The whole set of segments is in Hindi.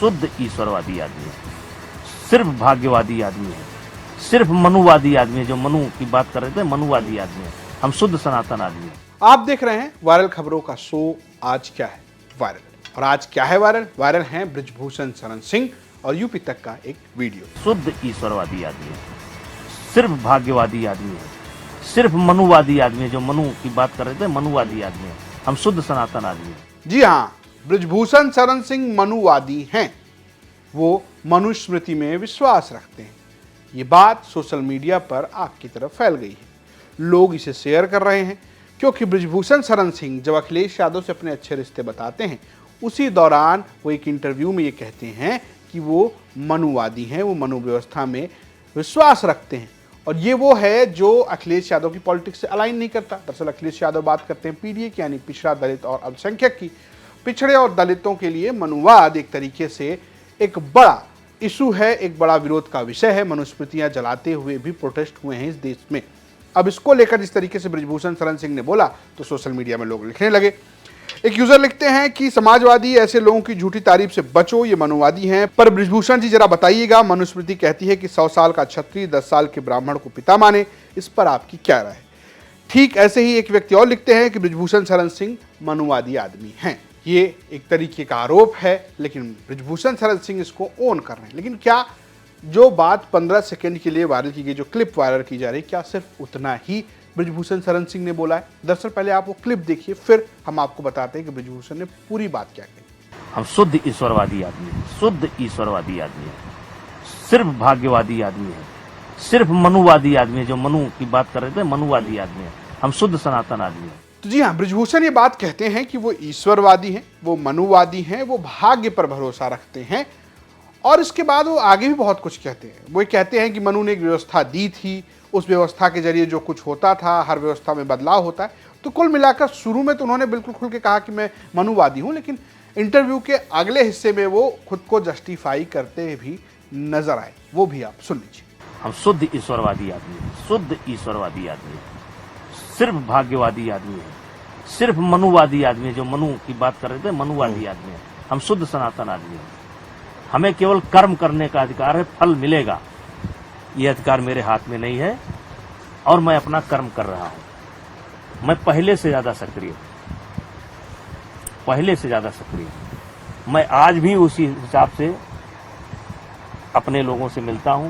शुद्ध ईश्वरवादी आदमी है, सिर्फ भाग्यवादी आदमी है, सिर्फ मनुवादी आदमी है। जो मनु की बात कर रहे थे, मनुवादी आदमी है। हम शुद्ध सनातन आदमी है। आप देख रहे हैं वायरल खबरों का शो आज क्या है वायरल, और आज क्या है वायरल? वायरल हैं बृजभूषण शरण सिंह और यूपी तक का एक वीडियो। शुद्ध ईश्वरवादी आदमी है, सिर्फ भाग्यवादी आदमी है, सिर्फ मनुवादी आदमी है। जो मनु की बात कर रहे थे, मनुवादी आदमी है। हम शुद्ध सनातन आदमी है। जी हाँ, बृजभूषण शरण सिंह मनुवादी हैं। वो मनुस्मृति में विश्वास रखते हैं। ये बात सोशल मीडिया पर आग की तरफ फैल गई है। लोग इसे शेयर कर रहे हैं क्योंकि बृजभूषण शरण सिंह जब अखिलेश यादव से अपने अच्छे रिश्ते बताते हैं, उसी दौरान वो एक इंटरव्यू में ये कहते हैं कि वो मनुवादी हैं, वो मनु व्यवस्था में विश्वास रखते हैं। और ये वो है जो अखिलेश यादव की पॉलिटिक्स से अलाइन नहीं करता। दरअसल अखिलेश यादव बात करते हैं पीडीए की, यानी पिछड़ा, दलित और अल्पसंख्यक की। पिछड़े और दलितों के लिए मनुवाद एक तरीके से एक बड़ा इशू है, एक बड़ा विरोध का विषय है। मनुस्मृतियां जलाते हुए भी प्रोटेस्ट हुए हैं इस देश में। अब इसको लेकर जिस तरीके से बृजभूषण शरण सिंह ने बोला तो सोशल मीडिया में लोग लिखने लगे। एक यूजर लिखते हैं कि समाजवादी ऐसे लोगों की झूठी तारीफ से बचो, ये मनुवादी हैं। पर बृजभूषण जी जरा बताइएगा, मनुस्मृति कहती है कि 100 साल का क्षत्रिय 10 साल के ब्राह्मण को पिता माने, इस पर आपकी क्या राय है? ठीक ऐसे ही एक व्यक्ति और लिखते हैं कि बृजभूषण शरण सिंह मनुवादी आदमी हैं। ये एक तरीके का आरोप है, लेकिन बृजभूषण शरण सिंह इसको ओन कर रहे हैं। लेकिन क्या जो बात 15 सेकंड के लिए वायरल की गई, जो क्लिप वायरल की जा रही, क्या सिर्फ उतना ही बृजभूषण शरण सिंह ने बोला है? दरअसल पहले आप वो क्लिप देखिए, फिर हम आपको बताते हैं कि बृजभूषण ने पूरी बात क्या कही। हम शुद्ध ईश्वरवादी आदमी है, शुद्ध ईश्वरवादी आदमी है, सिर्फ भाग्यवादी आदमी है, सिर्फ मनुवादी आदमी है। जो मनु की बात कर रहे थे, मनुवादी आदमी है। हम शुद्ध सनातन आदमी है। तो जी हाँ, बृजभूषण ये बात कहते हैं कि वो ईश्वरवादी हैं, वो मनुवादी हैं, वो भाग्य पर भरोसा रखते हैं। और इसके बाद वो आगे भी बहुत कुछ कहते हैं। वो कहते हैं कि मनु ने एक व्यवस्था दी थी, उस व्यवस्था के जरिए जो कुछ होता था, हर व्यवस्था में बदलाव होता है। तो कुल मिलाकर शुरू में तो उन्होंने बिल्कुल खुल के कहा कि मैं मनुवादी हूं, लेकिन इंटरव्यू के अगले हिस्से में वो खुद को जस्टिफाई करते भी नजर आए। वो भी आप सुन लीजिए। हम शुद्ध ईश्वरवादी आदमी है, शुद्ध ईश्वरवादी आदमी है, सिर्फ भाग्यवादी आदमी है, सिर्फ मनुवादी आदमी है। जो मनु की बात कर रहे थे, मनुवादी आदमी है। हम शुद्ध सनातन आदमी है। हमें केवल कर्म करने का अधिकार है, फल मिलेगा ये अधिकार मेरे हाथ में नहीं है। और मैं अपना कर्म कर रहा हूं। मैं पहले से ज्यादा सक्रिय, पहले से ज्यादा सक्रिय। मैं आज भी उसी हिसाब से अपने लोगों से मिलता हूं,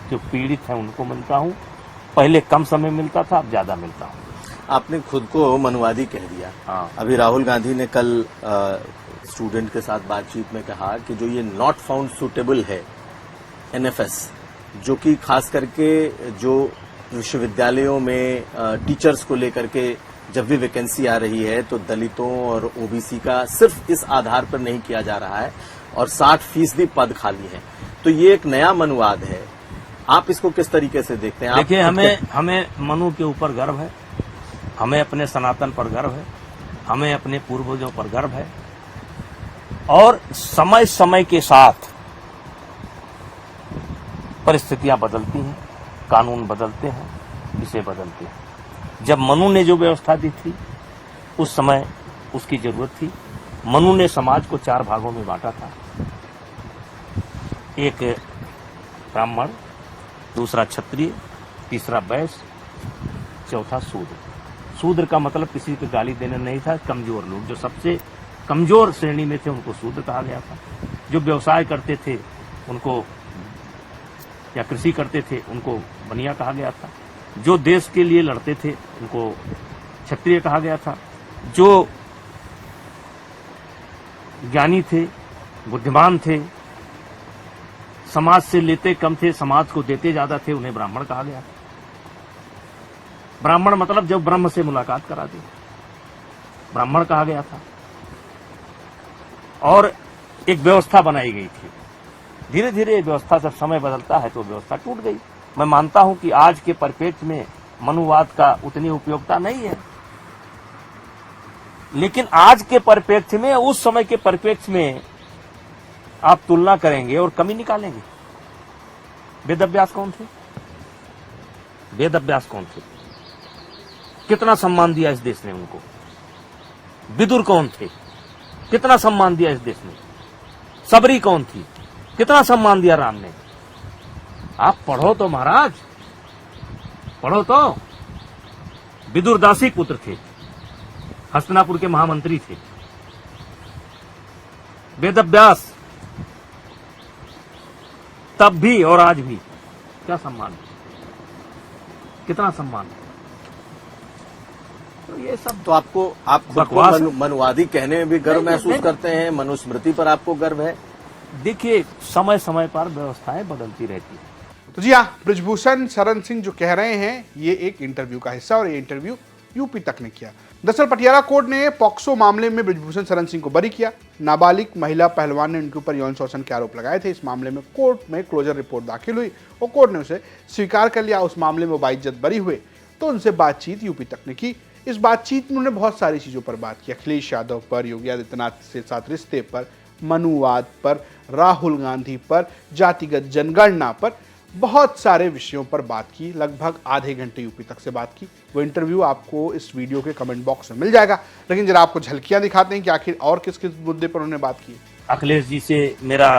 जो पीड़ित हैं उनको मिलता हूं। पहले कम समय मिलता था, अब ज्यादा मिलता हूं। आपने खुद को मनुवादी कह दिया। हाँ। अभी राहुल गांधी ने कल स्टूडेंट के साथ बातचीत में कहा कि जो ये नॉट फाउंड सुटेबल है, एनएफएस, जो कि खास करके जो विश्वविद्यालयों में टीचर्स को लेकर के जब भी वैकेंसी आ रही है तो दलितों और ओबीसी का सिर्फ इस आधार पर नहीं किया जा रहा है और 60% पद खाली है। तो ये एक नया मनुवाद है। आप इसको किस तरीके से देखते हैं? देखिए, हमें मनु के ऊपर गर्व है, हमें अपने सनातन पर गर्व है, हमें अपने पूर्वजों पर गर्व है। और समय समय के साथ परिस्थितियां बदलती हैं, कानून बदलते हैं, विषय बदलते हैं। जब मनु ने जो व्यवस्था दी थी, उस समय उसकी जरूरत थी। मनु ने समाज को 4 भागों में बांटा था। एक ब्राह्मण, दूसरा क्षत्रिय, तीसरा वैश्य, चौथा शूद्र। शूद्र का मतलब किसी को गाली देना नहीं था। कमजोर लोग, जो सबसे कमजोर श्रेणी में थे, उनको शूद्र कहा गया था। जो व्यवसाय करते थे उनको, या कृषि करते थे, उनको बनिया कहा गया था। जो देश के लिए लड़ते थे उनको क्षत्रिय कहा गया था। जो ज्ञानी थे, बुद्धिमान थे, समाज से लेते कम थे, समाज को देते ज्यादा थे, उन्हें ब्राह्मण कहा गया था। ब्राह्मण मतलब जब ब्रह्म से मुलाकात करा दी, ब्राह्मण कहा गया था। और एक व्यवस्था बनाई गई थी। धीरे धीरे व्यवस्था, जब समय बदलता है तो व्यवस्था टूट गई। मैं मानता हूं कि आज के परिप्रेक्ष्य में मनुवाद का उतनी उपयोगिता नहीं है, लेकिन आज के परिप्रेक्ष्य में, उस समय के परिप्रेक्ष्य में आप तुलना करेंगे और कमी निकालेंगे। वेद अभ्यास कौन थे? वेद अभ्यास कौन थे? कितना सम्मान दिया इस देश ने उनको। विदुर कौन थे? कितना सम्मान दिया इस देश ने। सबरी कौन थी, कितना सम्मान दिया राम ने। आप पढ़ो तो महाराज, पढ़ो तो। विदुरदासी पुत्र थे, हस्तिनापुर के महामंत्री थे। वेदव्यास तब भी और आज भी क्या सम्मान, कितना सम्मान। तो ये सब तो आप खुद को बकवास है। मनुवादी कहने में भी गर्व नहीं, महसूस नहीं। करते हैं, मनुस्मृति पर आपको गर्व है? देखिए, समय समय पर व्यवस्थाएं बदलती रहती है। तो जी हाँ, ब्रिजभूषण शरण सिंह जो कह रहे हैं ये एक इंटरव्यू का हिस्सा, और ये इंटरव्यू यूपी तक ने किया। दरअसल पटियाला कोर्ट ने पॉक्सो मामले में ब्रिजभूषण शरण सिंह को बरी किया। नाबालिग महिला पहलवान ने उनके ऊपर यौन शोषण के आरोप लगाए थे। इस मामले में कोर्ट में क्लोजर रिपोर्ट दाखिल हुई और कोर्ट ने उसे स्वीकार कर लिया। उस मामले में बाइज्जत बरी हुए तो उनसे बातचीत यूपी तक ने की। इस बातचीत में उन्होंने बहुत सारी चीज़ों पर बात की, अखिलेश यादव पर, योगी आदित्यनाथ से साथ रिश्ते पर, मनुवाद पर, राहुल गांधी पर, जातिगत जनगणना पर, बहुत सारे विषयों पर बात की। लगभग आधे घंटे यूपी तक से बात की। वो इंटरव्यू आपको इस वीडियो के कमेंट बॉक्स में मिल जाएगा। लेकिन जरा आपको झलकियां दिखाते हैं कि आखिर और किस किस मुद्दे पर उन्होंने बात की। अखिलेश जी से मेरा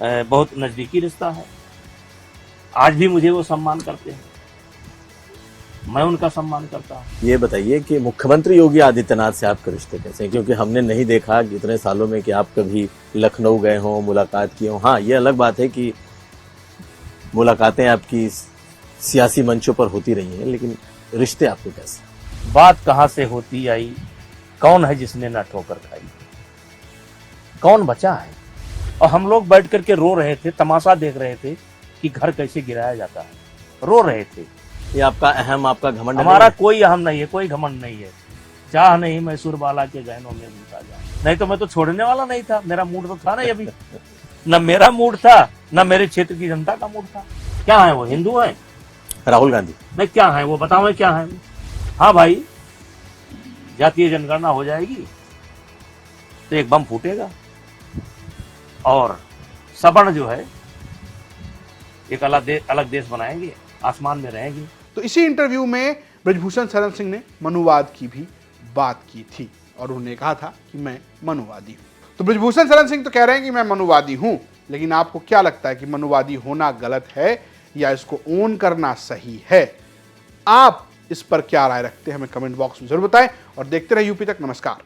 बहुत नजदीकी रिश्ता है। आज भी मुझे वो सम्मान करते हैं, मैं उनका सम्मान करता हूँ। ये बताइए कि मुख्यमंत्री योगी आदित्यनाथ से आपके रिश्ते कैसे हैं? क्योंकि हमने नहीं देखा कि इतने सालों में कि आप कभी लखनऊ गए हों, मुलाकात की हो। हाँ, ये अलग बात है कि मुलाकातें आपकी सियासी मंचों पर होती रही हैं, लेकिन रिश्ते आपके कैसे? बात कहाँ से होती आई, कौन है जिसने ना ठोकर खाई, कौन बचा है। और हम लोग बैठ करके रो रहे थे, तमाशा देख रहे थे कि घर कैसे गिराया जाता है, रो रहे थे। ये आपका अहम, आपका घमंड हमारा नहीं है? कोई अहम नहीं है, कोई घमंड नहीं है। चाह नहीं मैसूर बाला के गहनों में घुसा जाए, नहीं तो मैं तो छोड़ने वाला नहीं था। मेरा मूड तो था नहीं अभी, न मेरा मूड था, न मेरे क्षेत्र की जनता का मूड था। क्या है वो, हिंदू है? राहुल गांधी नहीं, क्या है वो, बताओ क्या है। हाँ भाई, जातीय जनगणना हो जाएगी तो एक बम फूटेगा और सवर्ण जो है एक अलग देश बनाएंगे, आसमान में रहेंगे। तो इसी इंटरव्यू में ब्रिजभूषण शरण सिंह ने मनुवाद की भी बात की थी और उन्होंने कहा था कि मैं मनुवादी हूं। तो ब्रिजभूषण शरण सिंह तो कह रहे हैं कि मैं मनुवादी हूं, लेकिन आपको क्या लगता है कि मनुवादी होना गलत है या इसको ओन करना सही है? आप इस पर क्या राय रखते हैं, हमें कमेंट बॉक्स में जरूर बताएं और देखते रहिए यूपी तक। नमस्कार।